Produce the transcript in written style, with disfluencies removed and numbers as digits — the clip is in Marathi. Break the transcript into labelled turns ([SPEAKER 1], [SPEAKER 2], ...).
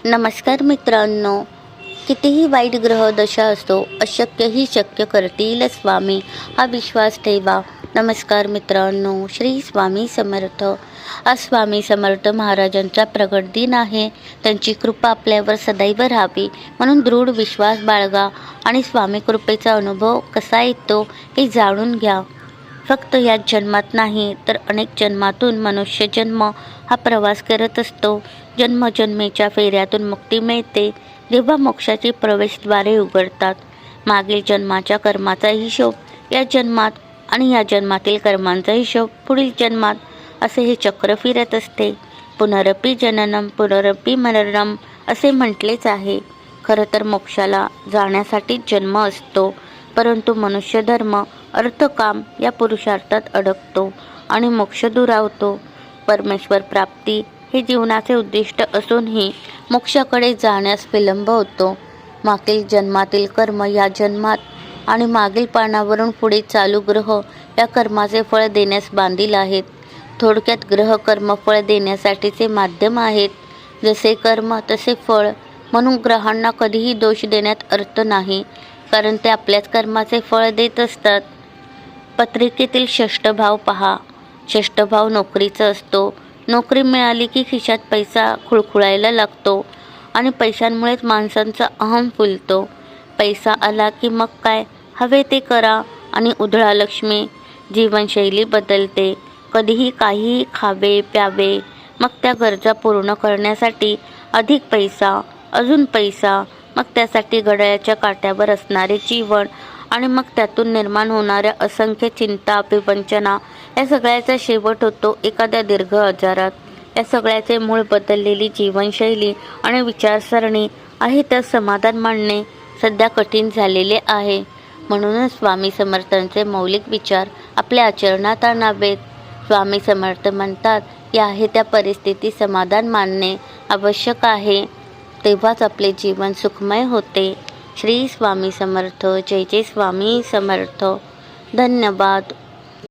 [SPEAKER 1] नमस्कार मित्रांनो, कितीही वाईट ग्रह दशा असो, अशक्यही शक्य करतील स्वामी, हा विश्वास ठेवा. नमस्कार मित्रांनो, श्री स्वामी समर्थ. आज स्वामी समर्थ महाराजांचा प्रगट दिन आहे. त्यांची कृपा आपल्यावर सदैव राहावी म्हणून दृढ विश्वास बाळगा आणि स्वामी कृपेचा अनुभव कसा येतो हे जाणून घ्या. फक्त याच जन्मात नाही तर अनेक जन्मातून मनुष्य जन्म हा प्रवास करत असतो. जन्मजन्मेच्या फेऱ्यातून मुक्ती मिळते जेव्हा मोक्षाची प्रवेशद्वारे उघडतात. मागील जन्माच्या कर्माचा हिशोब या जन्मात आणि या जन्मातील कर्मांचा हिशोब पुढील जन्मात, असे हे चक्र फिरत असते. पुनरपी जननम पुनरपी मरणम असे म्हटलेच आहे. खरं तर मोक्षाला जाण्यासाठीच जन्म असतो, परंतु मनुष्य धर्म अर्थकाम या पुरुषार्थात अडकतो आणि मोक्ष दुरावतो. परमेश्वर प्राप्ती हे जीवनाचे उद्दिष्ट असूनही मोक्षाकडे जाण्यास विलंब होतो. मागील जन्मातील कर्म या जन्मात आणि मागील पानावरून पुढे चालू ग्रह या कर्माचे फळ देण्यास बांधील आहेत. थोडक्यात ग्रह कर्म फळ देण्यासाठीचे माध्यम आहेत. जसे कर्म तसे फळ, म्हणून ग्रहांना कधीही दोष देण्यात अर्थ नाही, कारण ते आपल्याच कर्माचे फळ देत असतात. पत्रिकेतील षष्ठ भाव पहा. षष्ठ भाव नोकरीचा असतो. नोकरी मिळाली की खिशात पैसा खुळखुळायला लागतो आणि पैशांमुळेच माणसांचा अहम फुलतो. पैसा आला की मग काय हवे ते करा आणि उधळा लक्ष्मी. जीवनशैली बदलते. कधीही काहीही खावे प्यावे, मग त्या गरजा पूर्ण करण्यासाठी अधिक पैसा, अजून पैसा, मग त्यासाठी घड्याळाच्या काट्यावर असणारे जीवन आणि मग त्यातून निर्माण होणाऱ्या असंख्य चिंता विवंचना, या सगळ्याचा शेवट होतो एखाद्या दीर्घ आजारात. या सगळ्याचे मूळ बदललेली जीवनशैली आणि विचारसरणी आहे, तर समाधान मानणे सध्या कठीण झालेले आहे. म्हणूनच स्वामी समर्थांचे मौलिक विचार आपल्या आचरणात आणावेत. स्वामी समर्थ म्हणतात की आहे त्या परिस्थितीत समाधान मानणे आवश्यक आहे, तेव्हाच आपले जीवन सुखमय होते. श्री स्वामी समर्थ. जय जय स्वामी समर्थ. धन्यवाद.